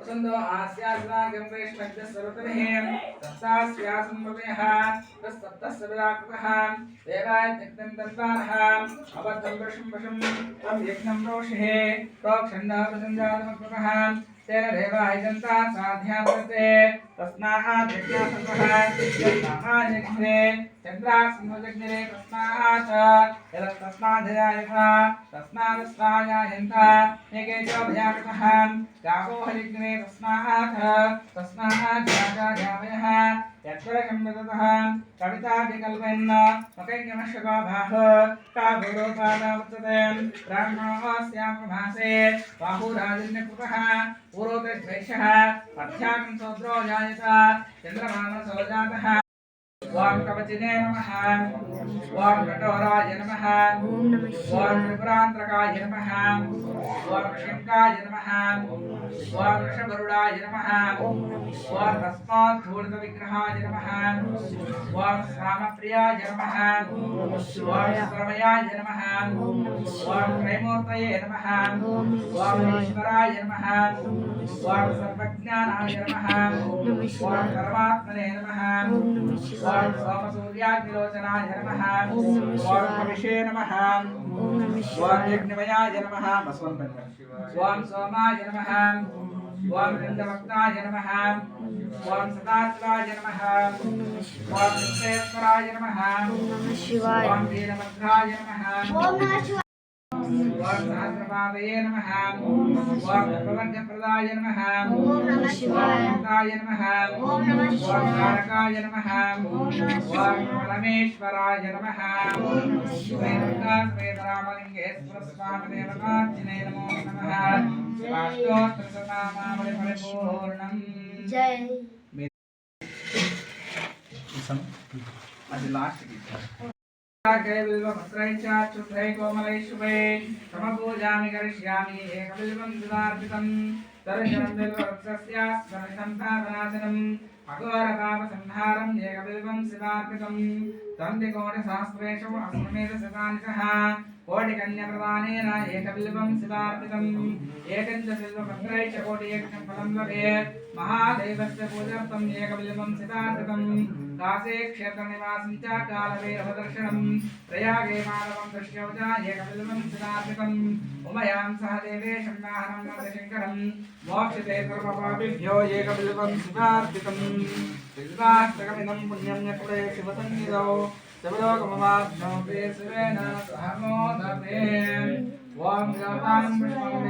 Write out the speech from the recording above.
वत्संदो आस्यास्नागं वैष्णव्य सर्वतमेः सप्तास्यासं भवेः तत्सप्तस्सविदाकृतः देवाय त्यक्तं तन्वानः अबद्धं वृषं वशं तं यज्ञं रोषिः प्रोक्षण्डः प्रसञ्जातमकृतः तेन देवाय जन्ता साध्यामते तस्मात् यज्ञासंवः यज्ञामान्यग्ने चन्द्रासंवजग्निरे तस्मात् यदस्तस्माद्धयायः तस्मादस्वायायन्त एके च भयाकृतः गावो हयग्ने तस्मात् जागायावयः यत्वरकं विदतः कविताभिकल्पयन् मकैर्यमशको बाह कागुरोपादावर्तते ब्राह्मणोऽस्यां प्रभासे बाहुराजन्यकृतः पूर्वोक्तद्वैषः अध्याकं सौद्रो जायत चन्द्रमानसो जातः ओम कवचिने नमः ओम कठोराय नमः ओम त्रिपुरांतकाय नमः ओम शंकाय नमः ओम वृषभरुडाय नमः ओम तस्मात् धूर्त विग्रहाय नमः ओम रामप्रियाय नमः ओम श्रमयाय नमः ओम त्रैमूर्तये नमः ओम ईश्वराय नमः ओम सर्वज्ञानाय नमः ओम परमात्मने नमः ओम सोमसूर्याग्निलोचनाय नमः ओम कविषे नमः ओम यज्ञमयाय नमः ओम सोमाय नमः ओम गन्धवक्ताय नमः ओम सदाशिवाय नमः ओम विश्वेश्वराय नमः ओम वीरभद्राय नमः ओम सहस्रपादये नमः ओम भगवद्प्रदाय नमः ओम शिवाय नमः ओम तारकाय नमः ओम परमेश्वराय नमः ओम वेदरामलिंगेश्वर स्वामी देवताचिने नमो नमः अष्टोत्तरशतनामावళి परिपूर्णं जय అది లాస్ట్ కి कोमलैशुभे समपूजामि करिष्यामि एकबिल्वं दुरार्पितं दर्शनं बिल्ववृक्षस्यास्मरणं पापनाशनं अघोरपापसंहारं एकबिल्वं शिवार्पितं तन्तिकोटिसहस्रेषु अस्ममेधशतानिकः कोटिकन्याप्रदानेन एकबिल्वं शिवार्पितम् एकञ्च बिल्वपत्रैश्च कोटियज्ञं फलं लभेत् महादेवस्य पूजार्थम् एकबिल्वं शिवार्पितं कासे क्षेत्रनिवासं च कालभैरवदर्शनं प्रयागे माधवं दृश्यौच एकबिल्वं शिवार्पितम् उमयां सह देवेशं वाहनं नरशङ्करं मोक्षिते सर्वपापिभ्यो एकबिल्वं शिवार्पितम् बिल्वाष्टकमिदं पुण्यं यकुले शिवसन्निधौ शिवलोकमवाप्नोति शिवेन सह मोदते ॐ